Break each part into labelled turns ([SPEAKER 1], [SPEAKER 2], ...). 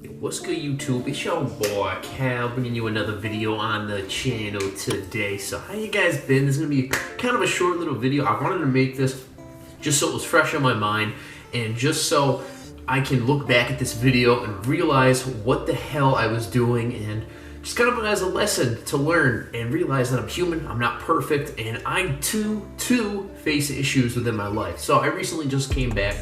[SPEAKER 1] What's good, YouTube? It's your boy Cal bringing you another video on the channel today. So how you guys been? This is gonna be kind of a short little video. I wanted to make this just so it was fresh on my mind and just so I can look back at this video and realize what the hell I was doing, and just kind of as a lesson to learn and realize that I'm human, I'm not perfect, and I too face issues within my life. So I recently just came back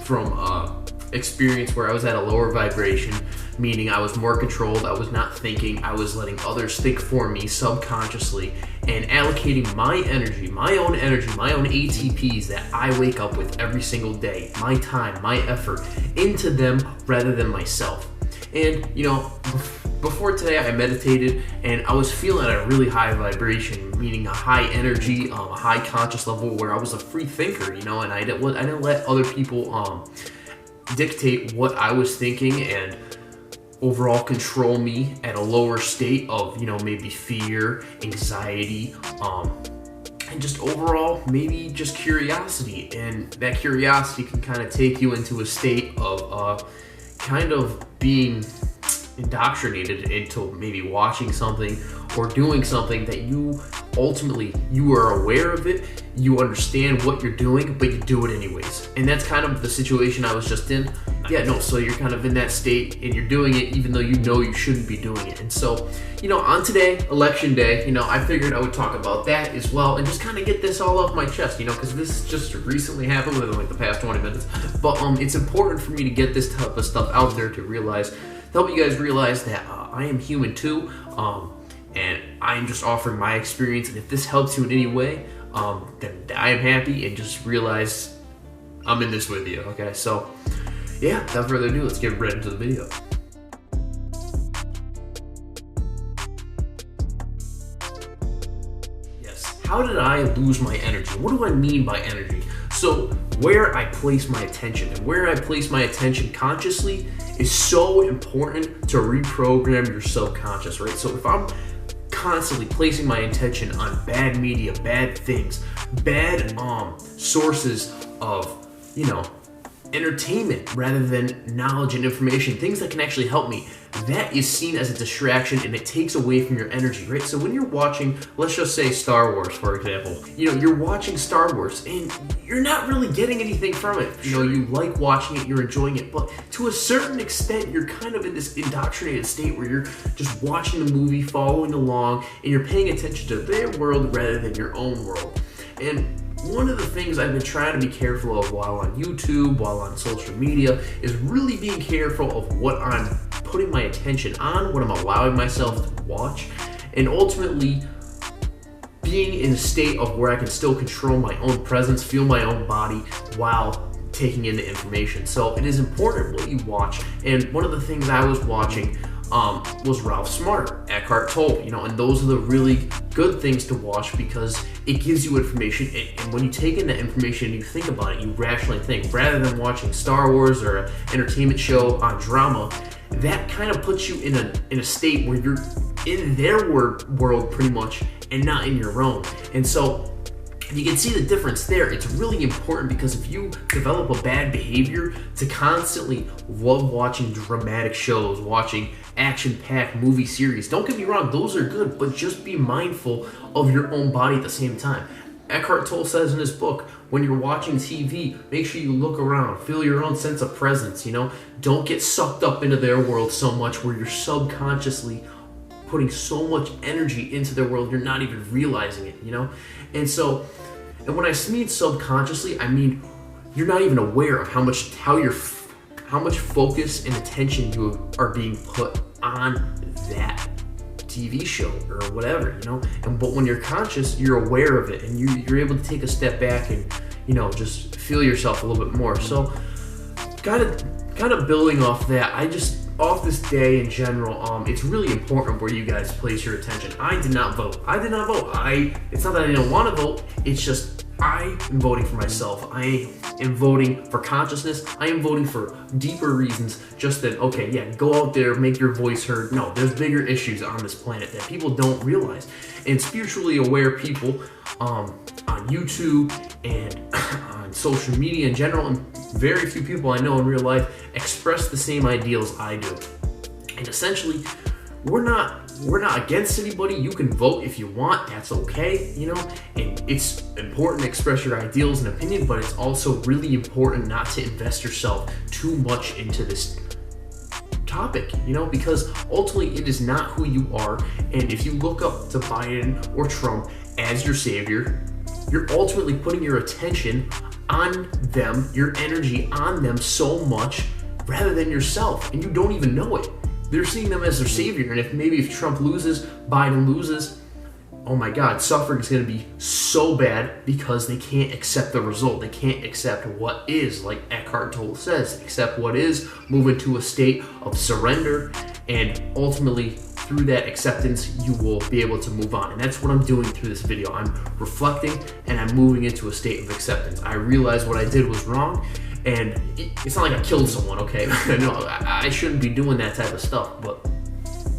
[SPEAKER 1] from experience where I was at a lower vibration, meaning I was more controlled, I was not thinking, I was letting others think for me subconsciously, and allocating my energy, my own ATPs that I wake up with every single day, my time, my effort, into them rather than myself. And you know, before today I meditated and I was feeling at a really high vibration, meaning a high energy, a high conscious level where I was a free thinker, you know, and I didn't let other people dictate what I was thinking and overall control me at a lower state of, you know, maybe fear, anxiety, and just overall maybe just curiosity. And that curiosity can kind of take you into a state of kind of being indoctrinated into maybe watching something or doing something that you are aware of it, you understand what you're doing, but you do it anyways. And that's kind of the situation I was just in. So you're kind of in that state and you're doing it even though you know you shouldn't be doing it. And so, you know, on today, election day, you know, I figured I would talk about that as well and just kind of get this all off my chest, you know, because this just recently happened within like the past 20 minutes. But it's important for me to get this type of stuff out there to help you guys realize that I am human too. And I'm just offering my experience, and if this helps you in any way, then I am happy, and just realize I'm in this with you, okay? So, yeah, without further ado, let's get right into the video. Yes, how did I lose my energy? What do I mean by energy? So, where I place my attention, and where I place my attention consciously is so important to reprogram your subconscious, right? So if I'm constantly placing my attention on bad media, bad things, bad sources of, you know, entertainment rather than knowledge and information, things that can actually help me, that is seen as a distraction and it takes away from your energy, right? So when you're watching, let's just say Star Wars, for example, you know, you're watching Star Wars and you're not really getting anything from it. You know, you like watching it, you're enjoying it, but to a certain extent, you're kind of in this indoctrinated state where you're just watching the movie, following along, and you're paying attention to their world rather than your own world. And one of the things I've been trying to be careful of while on YouTube, while on social media, is really being careful of what I'm putting my attention on, what I'm allowing myself to watch, and ultimately being in a state of where I can still control my own presence, feel my own body while taking in the information. So it is important what you watch, and one of the things I was watching was Ralph Smart, Eckhart Tolle, you know, and those are the really good things to watch because it gives you information, and when you take in that information and you think about it, you rationally think, rather than watching Star Wars or an entertainment show on drama, that kind of puts you in a state where you're in their world pretty much and not in your own. And so you can see the difference there. It's really important because if you develop a bad behavior to constantly love watching dramatic shows, watching action-packed movie series, don't get me wrong, those are good, but just be mindful of your own body at the same time. Eckhart Tolle says in his book, when you're watching TV, make sure you look around, feel your own sense of presence, you know? Don't get sucked up into their world so much where you're subconsciously putting so much energy into their world, you're not even realizing it, you know? And when I mean subconsciously, I mean you're not even aware of how much focus and attention you are being put on that TV show or whatever, you know? But when you're conscious, you're aware of it, and you're able to take a step back and, you know, just feel yourself a little bit more. So kind of building off that, off this day in general, it's really important where you guys place your attention. I did not vote. It's not that I didn't want to vote, it's just I am voting for myself. I am voting for consciousness. I am voting for deeper reasons just than, okay, yeah, go out there, make your voice heard. No, there's bigger issues on this planet that people don't realize. And spiritually aware people on YouTube and on social media in general, and very few people I know in real life express the same ideals I do. And essentially, we're not against anybody. You can vote if you want, that's okay, and it's important to express your ideals and opinion, but it's also really important not to invest yourself too much into this topic, because ultimately it is not who you are. And if you look up to Biden or Trump as your savior, you're ultimately putting your attention on them, your energy on them so much rather than yourself, and you don't even know it. They're seeing them as their savior, and if Trump loses, Biden loses, oh my God, suffering is going to be so bad because they can't accept the result. They can't accept what is, like Eckhart Tolle says, accept what is, move into a state of surrender, and ultimately through that acceptance, you will be able to move on. And that's what I'm doing through this video. I'm reflecting and I'm moving into a state of acceptance. I realize what I did was wrong, and it's not like I killed someone, okay? No, I shouldn't be doing that type of stuff, but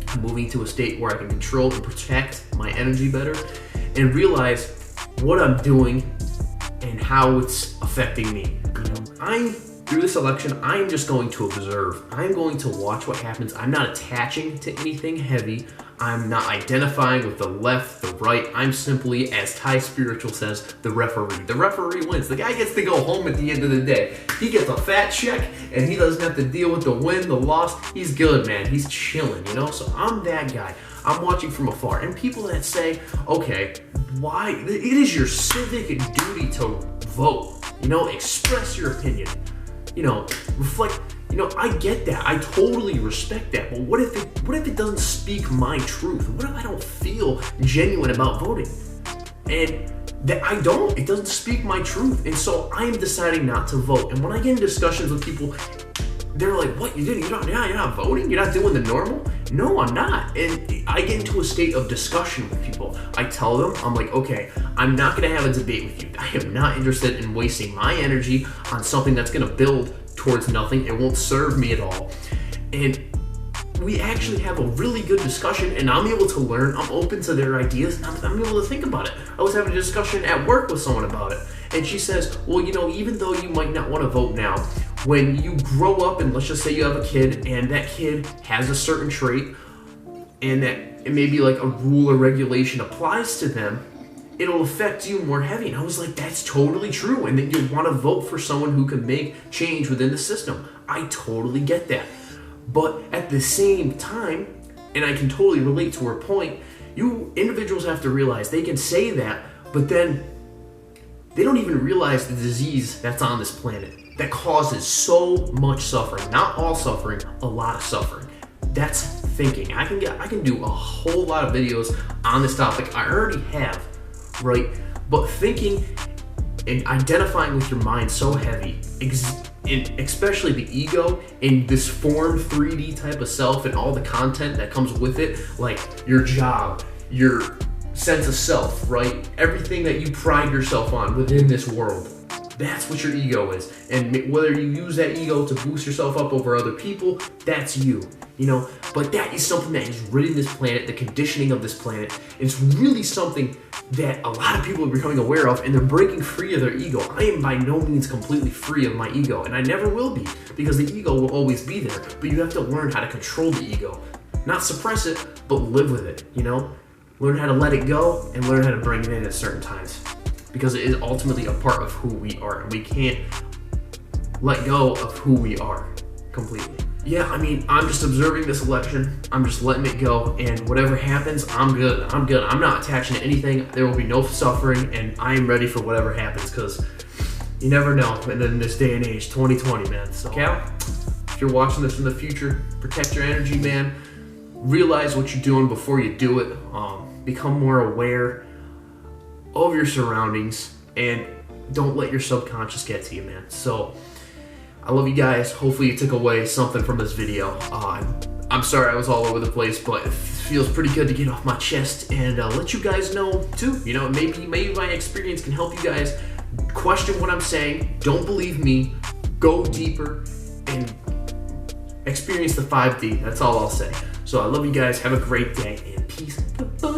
[SPEAKER 1] I'm moving to a state where I can control and protect my energy better and realize what I'm doing and how it's affecting me. Through this election, I'm just going to observe. I'm going to watch what happens. I'm not attaching to anything heavy. I'm not identifying with the left, the right. I'm simply, as Thai Spiritual says, the referee. The referee wins. The guy gets to go home at the end of the day. He gets a fat check, and he doesn't have to deal with the win, the loss. He's good, man. He's chilling, So I'm that guy. I'm watching from afar. And people that say, okay, why? It is your civic duty to vote. Express your opinion. Reflect. I get that. I totally respect that. But what if it doesn't speak my truth? What if I don't feel genuine about voting? And that it doesn't speak my truth. And so I am deciding not to vote. And when I get in discussions with people, they're like, what, you didn't? You're not voting? You're not doing the normal? No, I'm not. And I get into a state of discussion with people. I tell them, I'm like, okay, I'm not going to have a debate with you. I am not interested in wasting my energy on something that's going to build towards nothing. It won't serve me at all. And we actually have a really good discussion, and I'm able to learn. I'm open to their ideas, and I'm able to think about it. I was having a discussion at work with someone about it, and she says, well, even though you might not want to vote now, when you grow up and let's just say you have a kid and that kid has a certain trait and that it may be like a rule or regulation applies to them, it'll affect you more heavy. And I was like, that's totally true. And then you'll want to vote for someone who can make change within the system. I totally get that. But at the same time, and I can totally relate to her point, you individuals have to realize they can say that, but then they don't even realize the disease that's on this planet that causes so much suffering. Not all suffering, a lot of suffering. That's thinking. I can do a whole lot of videos on this topic. I already have, right? But thinking and identifying with your mind so heavy, and especially the ego in this form 3D type of self and all the content that comes with it, like your job, your sense of self, right? Everything that you pride yourself on within this world. That's what your ego is. And whether you use that ego to boost yourself up over other people, that's you, But that is something that is ridding this planet, the conditioning of this planet. It's really something that a lot of people are becoming aware of, and they're breaking free of their ego. I am by no means completely free of my ego, and I never will be, because the ego will always be there. But you have to learn how to control the ego. Not suppress it, but live with it, Learn how to let it go and learn how to bring it in at certain times. Because it is ultimately a part of who we are, and we can't let go of who we are completely. Yeah, I'm just observing this election. I'm just letting it go, and whatever happens, I'm good. I'm not attaching to anything. There will be no suffering, and I am ready for whatever happens, because you never know. And in this day and age, 2020, man. So, Cal, if you're watching this in the future, protect your energy, man. Realize what you're doing before you do it. Become more aware of your surroundings, and don't let your subconscious get to you, man. So I love you guys. Hopefully you took away something from this video. I'm sorry I was all over the place, but it feels pretty good to get off my chest and let you guys know too. Maybe my experience can help you guys question what I'm saying. Don't believe me. Go deeper and experience the 5D. That's all I'll say. So I love you guys. Have a great day, and peace. Goodbye.